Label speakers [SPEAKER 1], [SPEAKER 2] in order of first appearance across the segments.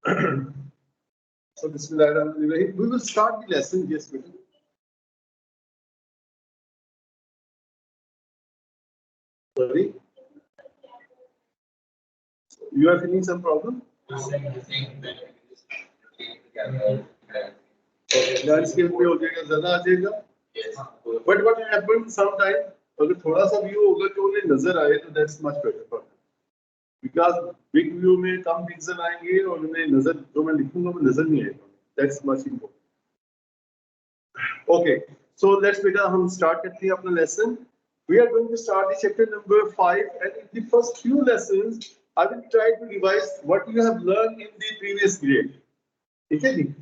[SPEAKER 1] So Bismillahirrahmanirrahim. We will start the lesson. Yes, madam. Sorry, you are feeling some problem? Landscape पे हो जाएगा, ज्यादा आ जाएगा. But what happens sometimes, अगर थोड़ा सा व्यू होगा तो उन्हें नजर आए तो that's much better for them. Because big view में कम पिक्सल आएंगे और उन्हें नजर जो मैं लिखूंगा वो नजर नहीं आएगा. That's much important. Okay, so let's बेटा हम start करते हैं अपना lesson. We are going to start the chapter number 5, and in the first few lessons, I will try to revise what you have learned in the previous grade. Okay,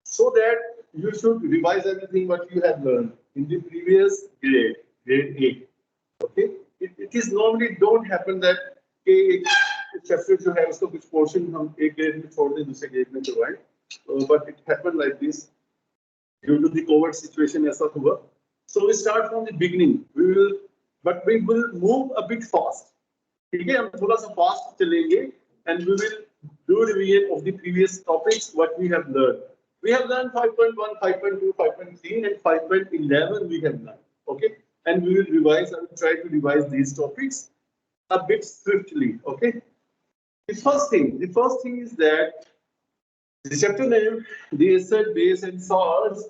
[SPEAKER 1] so that you should revise everything what you have learned in the previous grade, grade 8. Okay, it is normally don't happen that एक chapter जो है उसका कुछ portion हम एक grade में छोड़ दें दूसरे grade में करवाएं, but it happened like this due to the COVID situation ऐसा हुआ. So we start from the beginning. But we will move a bit fast. ठीक है, हम थोड़ा सा fast चलेंगे, and we will do revision of the previous topics what we have learned. We have learned 5.1, 5.2, 5.3, and 5.11 we have learned. Okay, and we will revise. I will try to revise these topics a bit swiftly. Okay. The first thing is that the chapter name, the acid, base, and salts.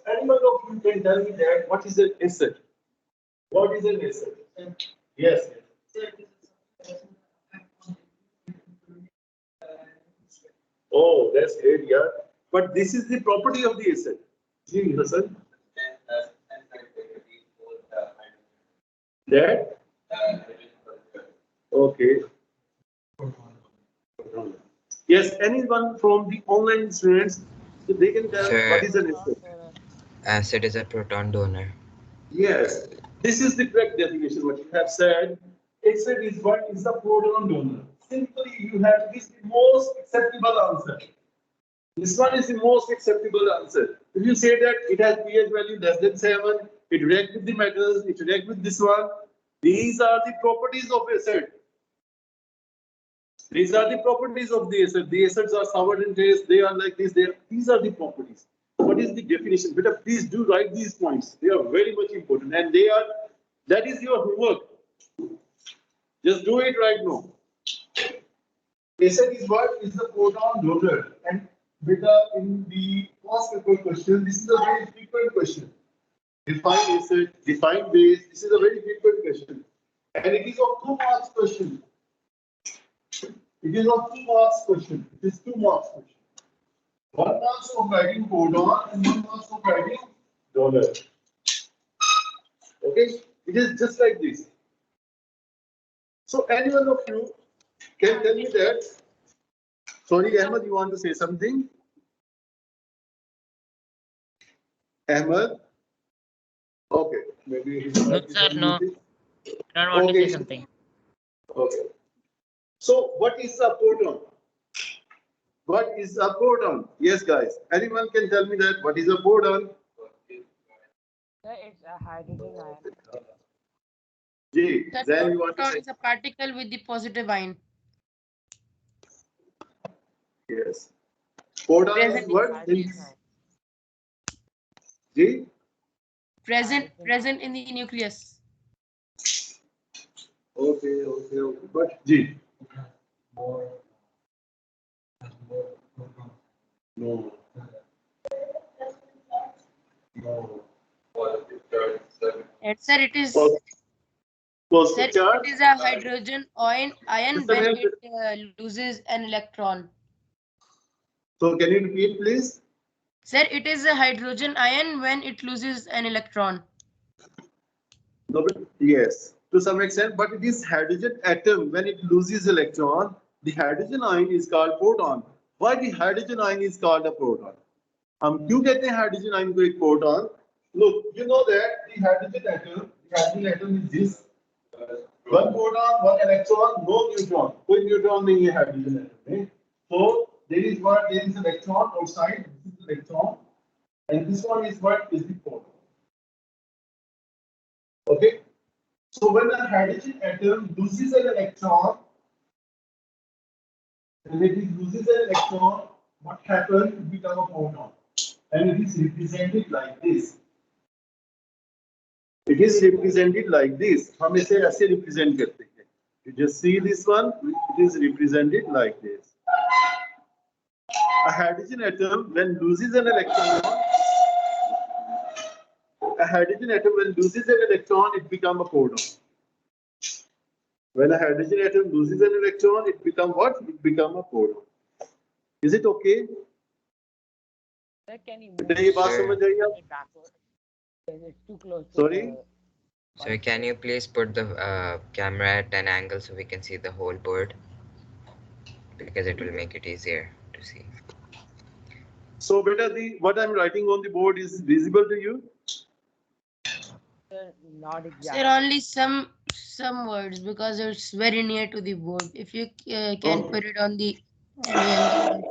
[SPEAKER 1] Anyone of you can tell me that what is an acid? What is an acid? Yes. Oh, that's great, yeah. But this is the property of the acid. See, Hassan? That? Okay. Yes, anyone from the online students, so they can tell
[SPEAKER 2] Sir,
[SPEAKER 1] what is an acid.
[SPEAKER 2] acid is a proton donor.
[SPEAKER 1] Yes, this is the correct definition. What you have said, acid is what is the proton donor. Simply, you have this the most acceptable answer. This one is the most acceptable answer. If you say that it has pH value less than 7, it reacts with the metals, it reacts with this one. These are the properties of acid. These are the properties of the acid. The acids are sour in taste. They are like this. These are the properties. What is the definition? But please do write these points. They are very much important, and they are. That is your homework. Just do it right now. Acid is what is the proton donor, and in the past paper question, this is a very frequent question. Define acid, define base. This is a very frequent question, and it is of 2 marks question. It is of 2 marks question. It is 2 marks question. 1 marks for writing proton and 1 marks for writing donor. Okay, it is just like this. So any one of you can tell me that. Sorry, Ahmed, you want to say something? Ahmed? Okay, maybe.
[SPEAKER 3] No, sir, no. I don't want to say something.
[SPEAKER 1] Okay. So, what is a proton? What is a proton? Yes, guys. Anyone can tell me that? What is a proton?
[SPEAKER 4] Sir, it's a hydrogen ion.
[SPEAKER 1] G. Then you want to
[SPEAKER 5] Proton
[SPEAKER 1] say?
[SPEAKER 5] is a particle with the positive ion.
[SPEAKER 1] Yes. Proton is
[SPEAKER 5] Present
[SPEAKER 1] what?
[SPEAKER 4] Hydrogen ion.
[SPEAKER 1] G.
[SPEAKER 5] Present in the nucleus.
[SPEAKER 1] Okay. But G. No.
[SPEAKER 5] Sir, it is.
[SPEAKER 1] Positive
[SPEAKER 5] Sir,
[SPEAKER 1] charge.
[SPEAKER 5] it is a hydrogen ion
[SPEAKER 1] Mr.
[SPEAKER 5] when
[SPEAKER 1] Mehta.
[SPEAKER 5] it loses an electron.
[SPEAKER 1] So can you repeat, please?
[SPEAKER 5] Sir, it is a hydrogen ion when it loses an electron.
[SPEAKER 1] No, but yes, to some extent, but it is hydrogen atom when it loses electron. The hydrogen ion is called proton. Why the hydrogen ion is called a proton? हम क्यों कहते हैं hydrogen ion को एक proton? Look, you know that the hydrogen atom is this. One proton, one electron, no neutron. कोई neutron नहीं है hydrogen atom में. So there is electron outside. This is electron, and this one is what is the proton. Okay. So when a hydrogen atom loses an electron, When it loses an electron, what happens? It becomes a proton. And it is represented like this. It is represented like this. हम इसे ऐसे represent करते हैं. You just see this one. It is represented like this. A hydrogen atom, when loses an electron, it becomes a proton. When a hydrogen atom loses an electron, it becomes what? It becomes a proton. Is it okay?
[SPEAKER 4] Sir, can you
[SPEAKER 1] बेटा ये बात
[SPEAKER 2] Sir.
[SPEAKER 1] समझ आई आप?
[SPEAKER 4] it backward? Because it's too close.
[SPEAKER 1] Sorry?
[SPEAKER 2] So can you please put the camera at an angle so we can see the whole board? Because it will make it easier to see.
[SPEAKER 1] So beta, what I'm writing on the board is visible to you?
[SPEAKER 4] Sir, not
[SPEAKER 5] Sir,
[SPEAKER 4] exactly.
[SPEAKER 5] only some words because it's very near to the board. If you can
[SPEAKER 1] Okay.
[SPEAKER 5] put it on the any angle,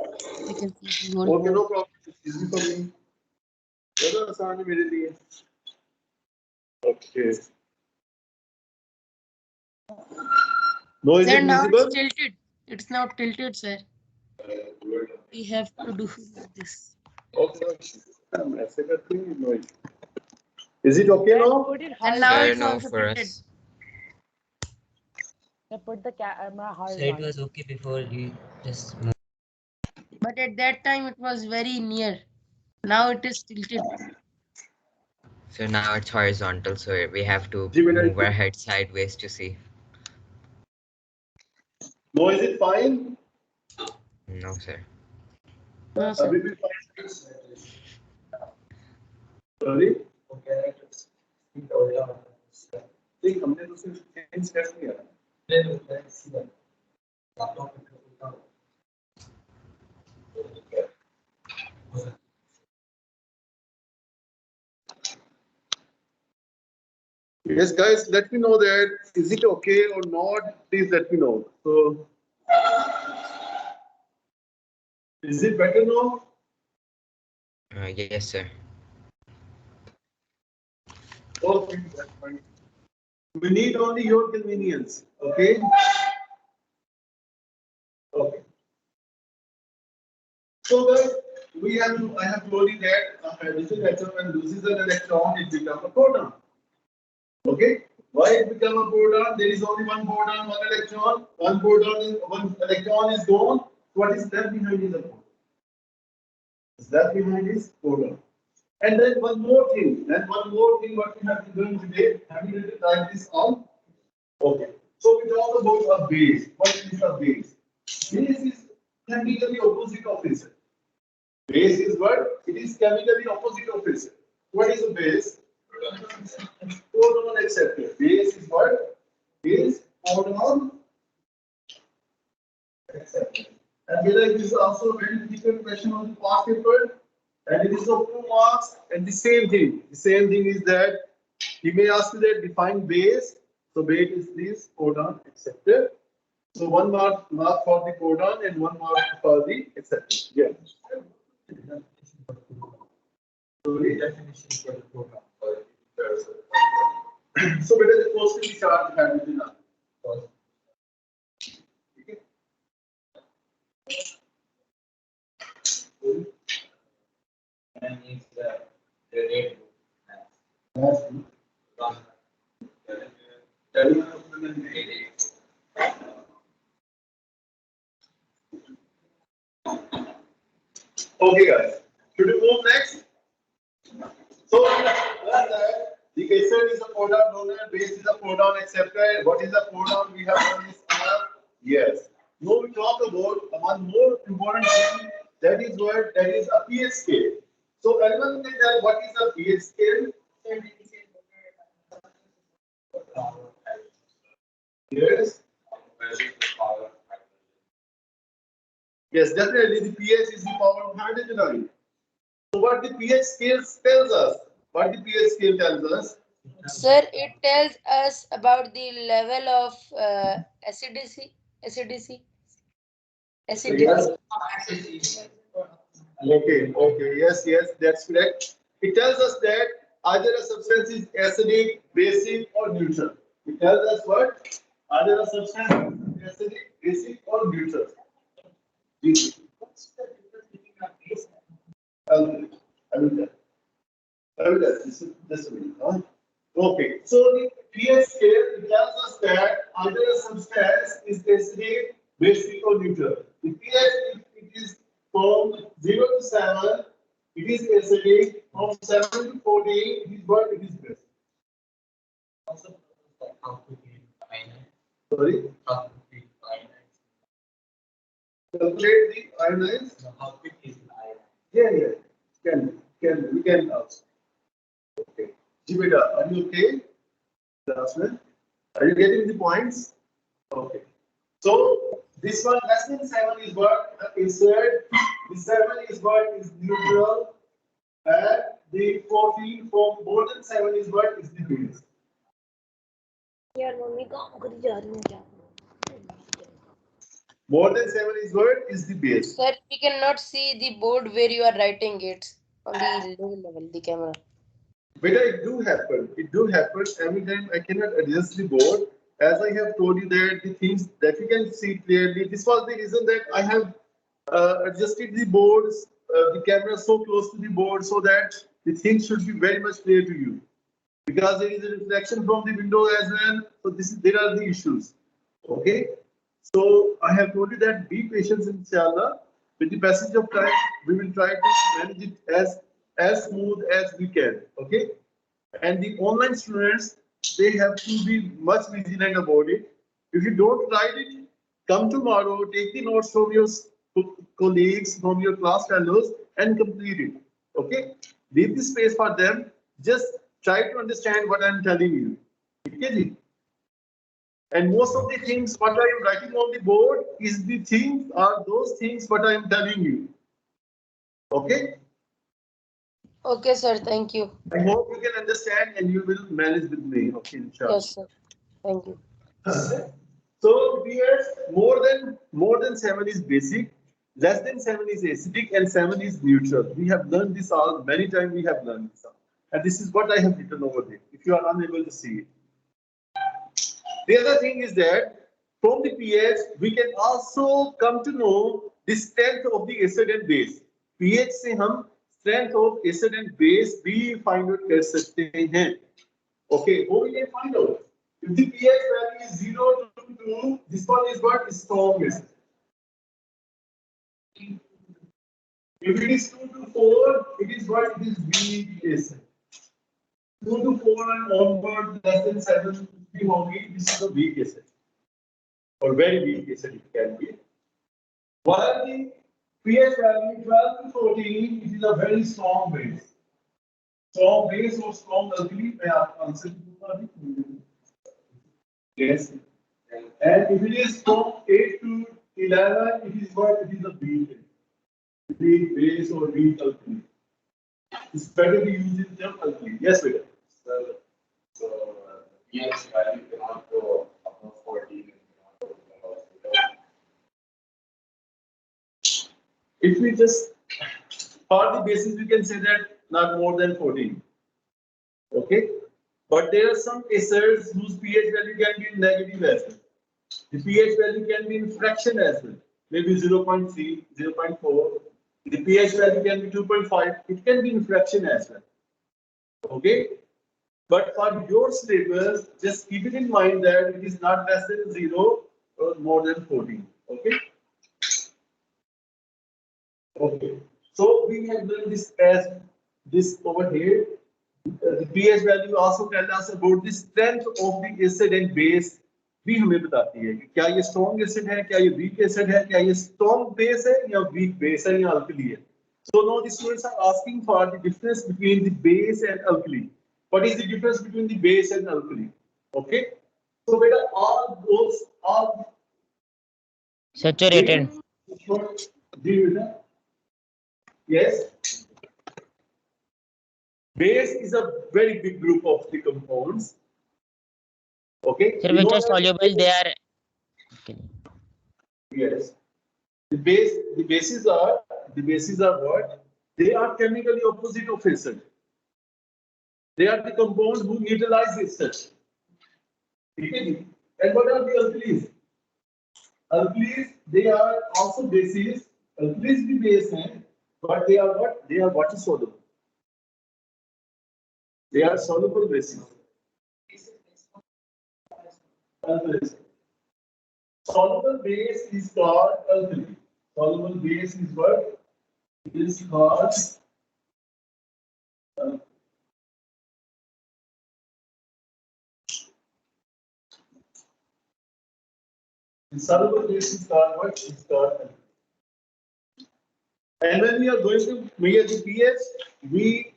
[SPEAKER 5] we can see the whole
[SPEAKER 1] Okay,
[SPEAKER 5] board.
[SPEAKER 1] no problem. It's easy for me. ज़्यादा आसान है मेरे लिए. Okay. No, is
[SPEAKER 5] Sir,
[SPEAKER 1] it
[SPEAKER 5] now
[SPEAKER 1] visible?
[SPEAKER 5] it's tilted. It's now tilted, sir. We have to do like this.
[SPEAKER 1] Okay. हम ऐसे करते हैं. No. Is it okay
[SPEAKER 4] Sir,
[SPEAKER 1] now?
[SPEAKER 4] put it
[SPEAKER 5] And now
[SPEAKER 2] Sir,
[SPEAKER 5] it's
[SPEAKER 2] no
[SPEAKER 5] also
[SPEAKER 2] for
[SPEAKER 5] tilted.
[SPEAKER 2] us.
[SPEAKER 4] Sir, put the camera
[SPEAKER 6] So it
[SPEAKER 4] horizontal.
[SPEAKER 6] was okay before you just
[SPEAKER 5] But at that time it was very near. Now it is tilted.
[SPEAKER 2] So now it's horizontal, so we have to
[SPEAKER 1] जी बेटा,
[SPEAKER 2] move our head sideways to see.
[SPEAKER 1] No, is it fine?
[SPEAKER 2] No, sir.
[SPEAKER 5] No, sir.
[SPEAKER 1] अभी भी fine. Sorry? ठीक, हमने तो सिर्फ change कर दिया. Yes, guys, let me know that is it okay or not? Please let me know. So, is it better now?
[SPEAKER 2] Yes, sir.
[SPEAKER 1] Okay, that's fine. We need only your convenience. Okay. Okay. So, guys, I have told you that a hydrogen atom when loses an electron, it becomes a proton. Okay. Why it become a proton? There is only one proton, one electron. One electron is gone. What is left behind is a proton. What's left behind is proton. And then one more thing. What we have to do today. Have you write this out? Okay. So we talk about a base. What is a base? Base is chemically opposite of itself. Base is what? It is chemically opposite of itself. What is a base? Proton acceptor. Base is what? Is proton acceptor. And here is also a very difficult question on the past paper. And it is of 2 marks. And the same thing. The same thing is that he may ask you that define base. So base is this proton acceptor. So 1 mark for the proton and 1 mark for the acceptor. Yeah. Sorry. So better the positive charge hydrogen now. Okay.
[SPEAKER 7] And it's the red.
[SPEAKER 1] That's good. Okay, guys. Should we move next? So, the cassette is a proton donor, base is a proton acceptor. What is a proton? We have done this here. Yes. Now we talk about one more important thing. That is what? That is a pH scale. So, anyone can tell what is a pH scale? Yes. Yes, definitely the pH is the power of hydrogen ion. So what the pH scale tells us? What the pH scale tells us?
[SPEAKER 5] Sir, it tells us about the level of acidity.
[SPEAKER 1] Okay, yes, that's correct. It tells us that either a substance is acidic, basic, or neutral. It tells us what? Either a substance is acidic, basic, or neutral. What's the difference between a base and I will tell. I will tell. This is a minute. Huh? Okay, so the pH scale tells us that either a substance is acidic, basic, or neutral. The pH, if it is from 0 to 7, it is acidic. From 7 to 14, it is what? It is basic.
[SPEAKER 7] Also, how to be finite,
[SPEAKER 1] Sorry,
[SPEAKER 7] how to be finite,
[SPEAKER 1] calculate the ionize.
[SPEAKER 7] how quick is light.
[SPEAKER 1] Yeah. We can ask. Okay. Jibita, are you okay? Classman, are you getting the points? Okay. So this one less than 7 is what is said. The 7 is what is neutral, and the 14 from more than 7 is what is the base.
[SPEAKER 4] यार mummy काम करी जा रही है क्या?
[SPEAKER 1] More than 7 is what is the base.
[SPEAKER 5] Sir, we cannot see the board where you are writing it on the low level, the camera.
[SPEAKER 1] But it do happen. It do happen every time. I cannot adjust the board. As I have told you that the things that you can see clearly. This was the reason that I have adjusted the boards, the camera so close to the board so that the things should be very much clear to you. Because there is a reflection from the window as well. So there are the issues. Okay. So I have told you that be patient, inshallah. With the passage of time, we will try to manage it as smooth as we can. Okay. And the online students, they have to be much vigilant about it. If you don't write it, come tomorrow, take the notes from your colleagues, from your class fellows, and complete it. Okay. Leave the space for them. Just try to understand what I'm telling you. Okay. And most of the things what I am writing on the board is the things are those things what I am telling you. Okay.
[SPEAKER 5] Okay, sir. Thank you.
[SPEAKER 1] I hope you can understand and you will manage with me. Okay, inshallah.
[SPEAKER 5] Yes, sir. Thank you.
[SPEAKER 1] So PS more than 7 is basic, less than 7 is acidic, and 7 is neutral. We have learned this all many times. We have learned this all. And this is what I have written over there. If you are unable to see it. The other thing is that from the pH, we can also come to know the strength of the acid and base. pH से हम strength of acid and base भी find out कर सकते हैं. Okay, how we can find out? If the pH value is 0 to 2, this one is what is strong acid. If it is 2 to 4, it is what? It is weak acid. 2 to 4 and onward, less than 7, this is a weak acid. Or very weak acid it can be. While the pH value 12 to 14, it is a very strong base. Strong base or strong alkali, may I answer you? Yes. And if it is from 8 to 11, it is what? It is a weak base or weak alkali. It's better to use in term alkali. Yes, sir.
[SPEAKER 7] So pH value cannot go above 14 and cannot go below 0.
[SPEAKER 1] If we just, for the basis, we can say that not more than 14. Okay. But there are some acids whose pH value can be negative as well. The pH value can be in fraction as well. Maybe 0.3, 0.4. The pH value can be 2.5. It can be in fraction as well. Okay. But for your syllabus, just keep it in mind that it is not less than 0 or more than 14. Okay. Okay. So we have done this as this over here. The pH value also tells us about the strength of the acid and base. भी हमें बताती है कि क्या ये strong acid है, क्या ये weak acid है, क्या ये strong base है या weak base है या alkali है. So now the students are asking for the difference between the base and alkali. What is the difference between the base and alkali? Okay. So beta all those are
[SPEAKER 3] Saturated.
[SPEAKER 1] Yes. Base is a very big group of the compounds. Okay.
[SPEAKER 3] Sir, which are soluble, they are. Okay.
[SPEAKER 1] Yes. The bases are what? They are chemically opposite of acid. They are the compounds who neutralize acid. Okay. And what are the alkalis? Alkalis, they are also bases, Alkalis भी base हैं, but they are what? They are water soluble. They are soluble bases. Alkalis. Soluble base is called alkali. Soluble base is what? It is called the soluble base is called what? It's called alkali. And when we are going to measure the pH, we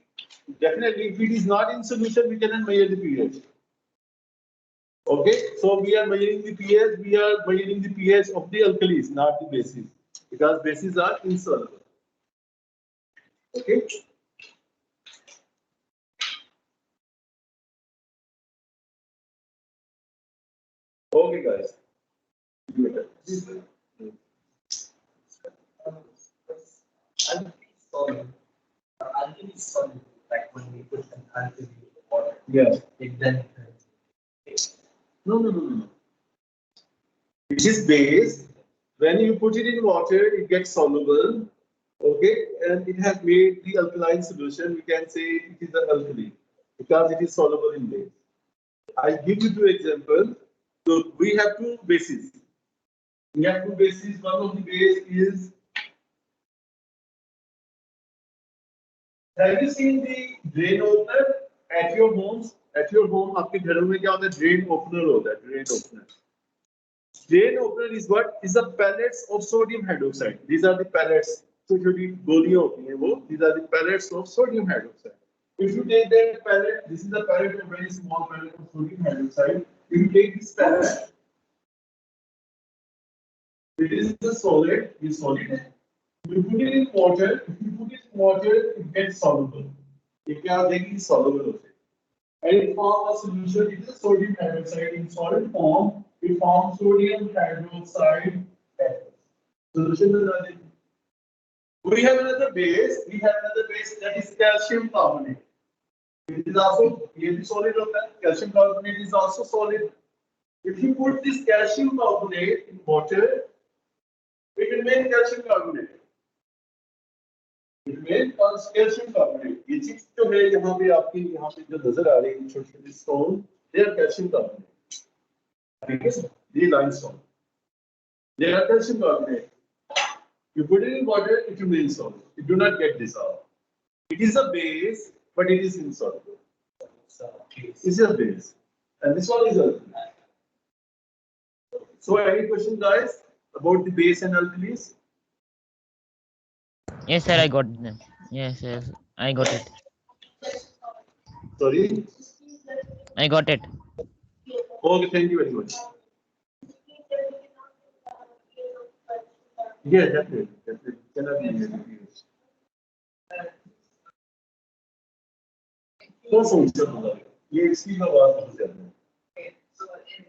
[SPEAKER 1] definitely, if it is not in solution, we cannot measure the pH. Okay, so we are measuring the pH. We are measuring the pH of the alkalis, not the bases, because bases are insoluble. Okay. Okay, guys.
[SPEAKER 7] Alkali is soluble, like when we put an alkali in water,
[SPEAKER 1] Yeah.
[SPEAKER 7] it then
[SPEAKER 1] No. It is base. When you put it in water, it gets soluble. Okay, and it has made the alkaline solution. We can say it is an alkali because it is soluble in base. I'll give you two examples. So we have two bases. We have two bases. One of the base is. Have you seen the drain opener at your homes? At your home, आपके घरों में क्या होता है? Drain opener होता है. Drain opener. Drain opener is what? Is the pellets of sodium hydroxide. These are the pellets. So छोटी गोलियां होती हैं वो. These are the pellets of sodium hydroxide. If you take that pellet, this is the pellet, a very small pellet of sodium hydroxide. If you take this pellet, it is the solid. This solid. You put it in water. If you put it in water, it gets soluble. It can make it soluble. And it forms a solution. It is sodium hydroxide in solid form. It forms sodium hydroxide. Solution is nothing. We have another base. We have another base that is calcium carbonate. It is also solid. Calcium carbonate is also solid. If you put this calcium carbonate in water, it will make calcium carbonate. It will make calcium carbonate. ये चीज जो है यहाँ पे आपकी यहाँ पे जो नजर आ रही है छोटी-छोटी stone, they are calcium carbonate. ठीक है सर? ये limestone. They are calcium carbonate. You put it in water, it remains solid. It do not get dissolved. It is a base, but it is insoluble. This is a base, and this one is alkali. So, any question, guys, about the base and alkalis?
[SPEAKER 3] Yes, sir, I got them. Yes, I got it.
[SPEAKER 1] Sorry.
[SPEAKER 3] I got it.
[SPEAKER 1] Okay, thank you very much. Yeah, definitely. Cannot be used. कौन सा उत्तर होगा? ये इसकी का बात हो जाती है.
[SPEAKER 7] So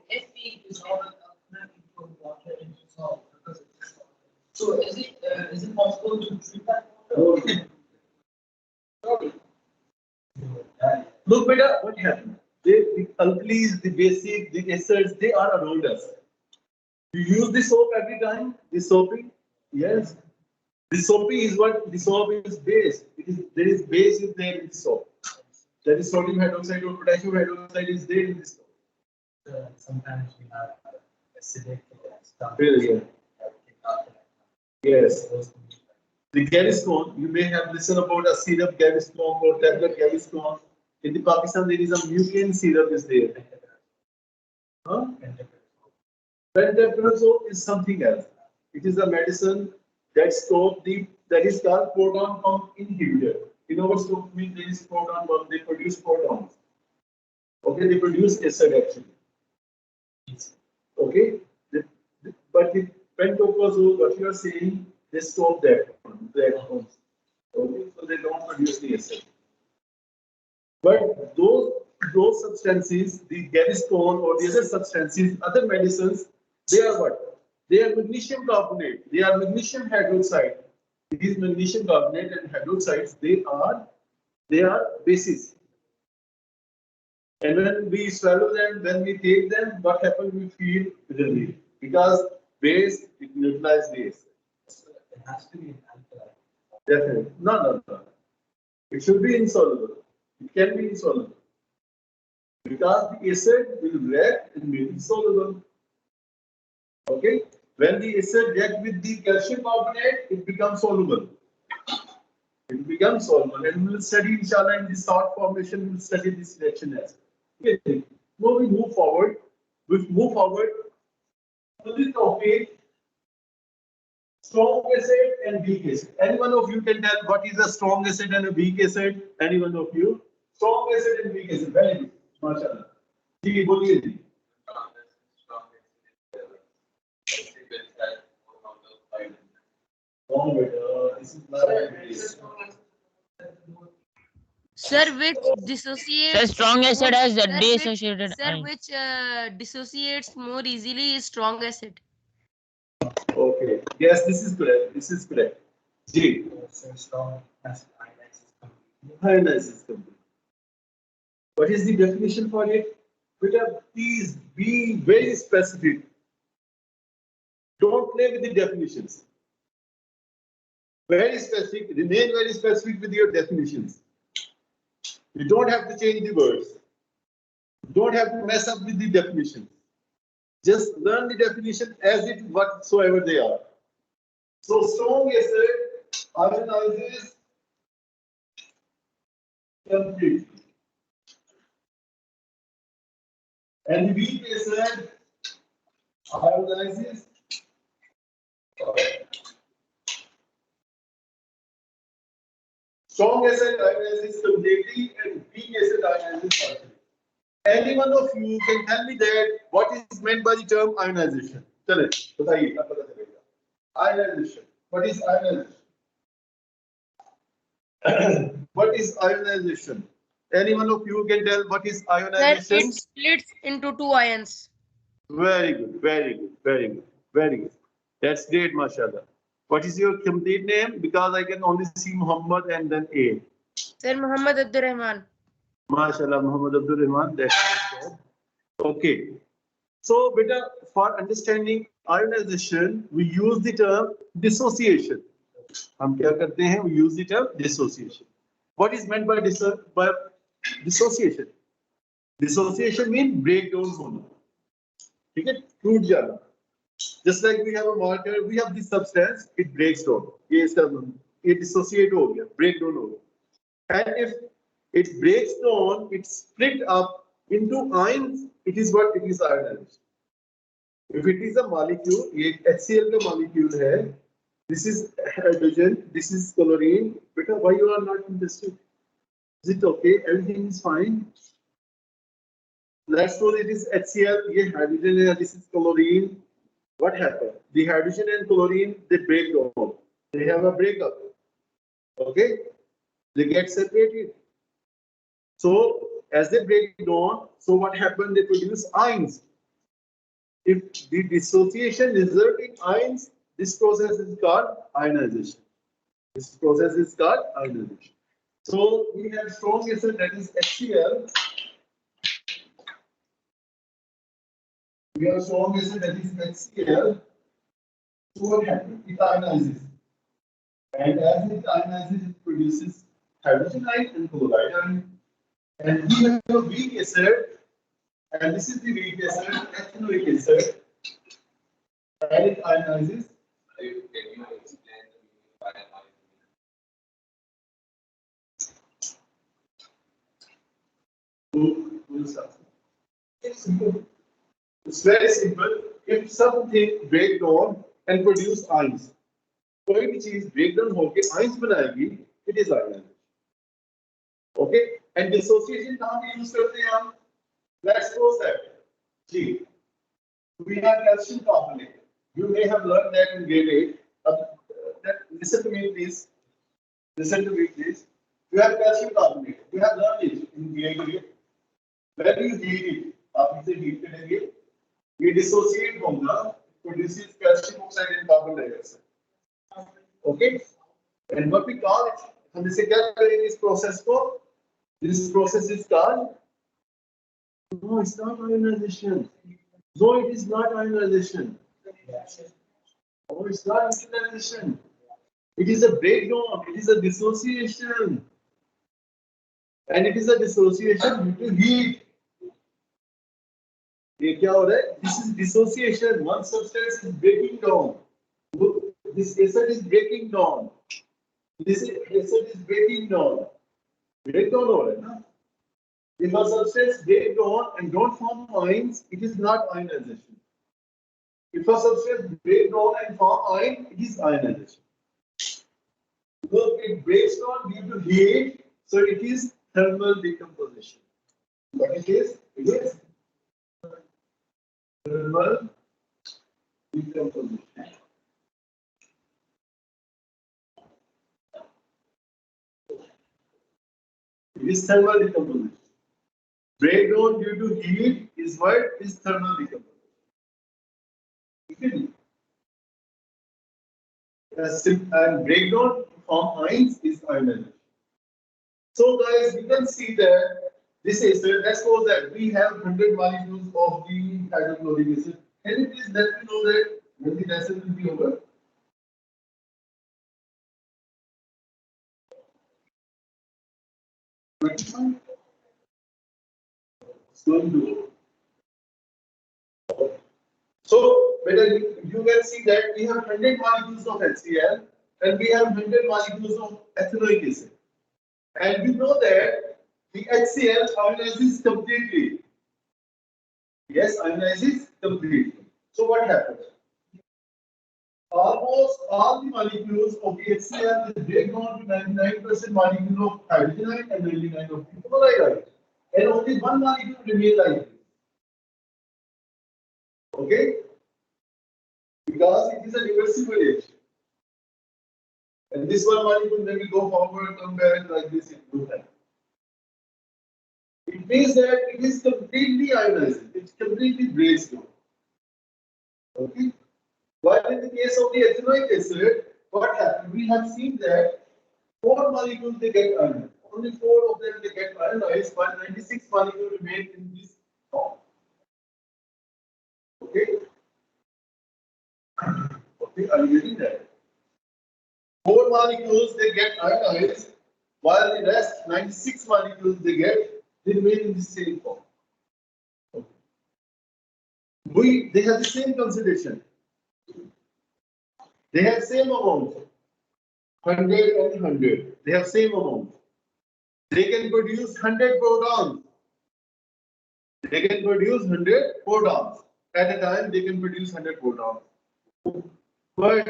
[SPEAKER 7] if we dissolve into water into salt, because it's salt. So is it possible to treat that water?
[SPEAKER 1] Look, beta, what happened? The alkalis, the basic, the acids, they are around us. You use the soap every time. The soaping, yes. The soaping is what? The soap is base. There is base is there in the soap. There is sodium hydroxide or potassium hydroxide is there in the soap.
[SPEAKER 7] Sometimes we have acidic stuff.
[SPEAKER 1] Really? Yes. The Gaviscon, you may have listened about a syrup Gaviscon or tablet Gaviscon. In the Pakistan, there is a mucin syrup is there. Huh? Pantoprazole is something else. It is a medicine that stops that is called proton pump inhibitor. In our soap means there is proton pump, they produce protons. Okay, they produce acid actually. Okay, but the pantoprazole, what you are saying, they stop that. Okay, so they don't produce the acid. But those substances, the Gaviscon or the other substances, other medicines, they are what? They are magnesium carbonate. They are magnesium hydroxide. These magnesium carbonate and hydroxides, they are bases. And when we swallow them, when we take them, what happens? We feel relief because base it neutralizes base.
[SPEAKER 7] it has to be an alkali.
[SPEAKER 1] Definitely. No. It should be insoluble. It can be insoluble. Because the acid will react and make it soluble. Okay? When the acid reacts with the calcium carbonate, it becomes soluble. It becomes soluble, and we will study inshallah in the salt formation, we will study this reaction as well. Okay. Now we move forward. We move forward to the topic strong acid and weak acid. Any one of you can tell what is a strong acid and a weak acid? Any one of you? Strong acid and weak acid. Very good. MashaAllah. जी बोलिए जी. Oh, beta, this is not
[SPEAKER 5] Sir, which
[SPEAKER 3] Sir,
[SPEAKER 5] dissociates
[SPEAKER 3] strong acid has
[SPEAKER 5] sir, which,
[SPEAKER 3] dissociated
[SPEAKER 5] sir,
[SPEAKER 3] ion.
[SPEAKER 5] which dissociates more easily is strong acid.
[SPEAKER 1] Okay. Yes, this is correct. This is correct. G.
[SPEAKER 7] So strong acid ionizes completely.
[SPEAKER 1] Ionizes complete. What is the definition for it? Beta, please be very specific. Don't play with the definitions. Very specific. Remain very specific with your definitions. You don't have to change the words. You don't have to mess up with the definition. Just learn the definition as it whatsoever they are. So strong acid ionizes completely. And weak acid ionizes strong acid ionizes completely and weak acid ionizes partially. Any one of you can tell me that what is meant by the term ionization? Tell it. बताइए, क्या पता चलेगा? Ionization. What is ionization? What is ionization? Any one of you can tell what is
[SPEAKER 5] Sir,
[SPEAKER 1] ionization?
[SPEAKER 5] it splits into two ions.
[SPEAKER 1] Very good, very good, very good, very good. That's great, mashallah. What is your complete name? Because I can only see Muhammad and then A.
[SPEAKER 5] Sir, Muhammad Abdur Rahman.
[SPEAKER 1] Mashallah, Muhammad Abdul Rahman. That's good. Okay. So, beta, for understanding ionization, we use the term dissociation. हम क्या करते हैं? We use the term dissociation. What is meant by dissociation? Dissociation means breakdown होना. ठीक है? टूट जाना. Just like we have a marker, we have this substance, it breaks down. ये इसका ये dissociate हो गया, breakdown हो गया. And if it breaks down, it's split up into ions. It is what it is ionized. If it is a molecule, ये HCl का molecule है. This is hydrogen. This is chlorine. Beta, why you are not interested? Is it okay? Everything is fine. Let's suppose it is HCl. ये hydrogen है. This is chlorine. What happened? The hydrogen and chlorine they break down. They have a breakup. Okay, they get separated. So as they break down, so what happened? They produce ions. If the dissociation results in ions, this process is called ionization. This process is called ionization. So we have strong acid that is HCl. We have strong acid that is HCl. So what happens? It ionizes. And as it ionizes, it produces hydrogen ion and chloride ion. And we have a weak acid, and this is the weak acid, ethanoic acid, and it ionizes.
[SPEAKER 8] Can you explain the meaning of
[SPEAKER 1] It's simple. It's very simple. If something break down and produce ions, कोई भी चीज break down होके ions बनाएगी, it is ionization. Okay? And dissociation कहाँ पे use करते हैं हम? Let's suppose that G. We have calcium carbonate. You may have learned that in grade 8. Listen to me, please. Listen to me, please. You have calcium carbonate. You have learned it in grade 8. When you heat it, आप इसे heat करेंगे, ये dissociate होगा, produces calcium oxide and carbon dioxide. Okay? And what we call it, हम इसे क्या करेंगे इस process को? This process is called. No, it's not ionization. No, it is not ionization. Oh, it's not ionization. It is a breakdown. It is a dissociation. And it is a dissociation due to heat. ये क्या हो रहा है? This is dissociation. One substance is breaking down. This acid is breaking down. This acid is breaking down. Breakdown हो रहा है ना? If a substance breaks down and don't form ions, it is not ionization. If a substance breaks down and form ion, it is ionization. Because it breaks down due to heat, so it is thermal decomposition. What it is? It is thermal decomposition. It is thermal decomposition. Breakdown due to heat is what is thermal decomposition. And breakdown from ions is ionization. So guys, you can see that this is, let's suppose that we have 100 molecules of the hydrochloric acid. Can you please let me know that when the lesson will be over? It's going to. So, whether you can see that we have 100 molecules of HCl and we have 100 molecules of ethanoic acid. And we know that the HCl ionizes completely. Yes, ionizes completely. So what happens? Almost all the molecules of the HCl is break down to 99% molecule of hydrogen and 99% of the chloride. And only one molecule remains like this. Okay? Because it is a reversible reaction. And this one molecule, when we go forward, come back like this, it will happen. It means that it is completely ionized. It completely breaks down. Okay? While in the case of the ethanoic acid, what happens? We have seen that 4 molecules they get ionized. Only 4 of them they get ionized, while 96 molecules remain in this form. Okay? Okay, are you getting that? 4 molecules they get ionized, while the rest 96 molecules they remain in the same form. Okay. They have the same concentration. They have same amount. 100 and 100. They have same amount. They can produce 100 protons. They can produce 100 protons. At a time, they can produce 100 protons. But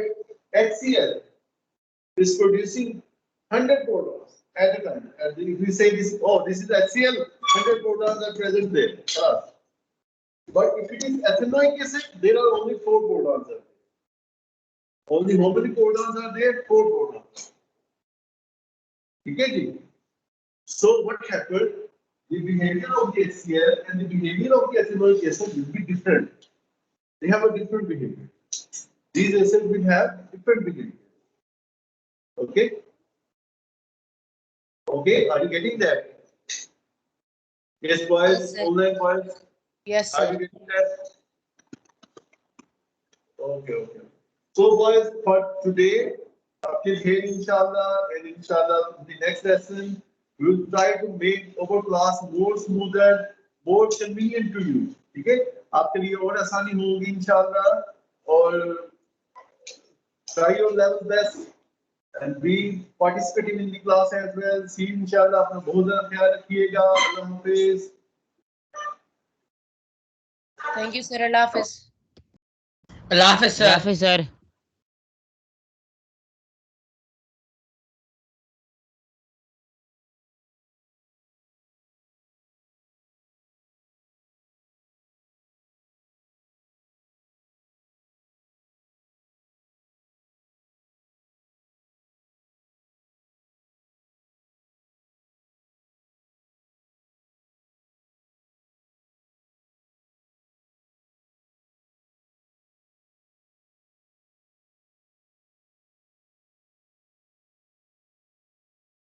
[SPEAKER 1] HCl is producing 100 protons at a time. And if we say this, oh, this is HCl, 100 protons are present there. But if it is ethanoic acid, there are only 4 protons. Only how many protons are there? 4 protons. Okay? So what happened? The behavior of the HCl and the behavior of the ethanoic acid will be different. They have a different behavior. These acids will have different behavior. Okay? Okay, are you getting that? Yes, boys,
[SPEAKER 5] Yes, sir.
[SPEAKER 1] online boys.
[SPEAKER 5] Yes,
[SPEAKER 1] Are
[SPEAKER 5] sir.
[SPEAKER 1] you getting that? Okay. So, boys, for today, till here, inshallah, and inshallah, the next lesson, we will try to make our class more smoother, more convenient to you. Okay? आपके लिए और आसानी होगी इंशाल्लाह और try your level best and be participating in the class as well. See you inshallah. अपना बहुत ज़्यादा ख्याल रखिएगा. अल्लाह हाफिज़.
[SPEAKER 5] Thank you, sir. Allah Hafiz.
[SPEAKER 6] Allah Hafiz, sir.
[SPEAKER 3] Hafiz, sir.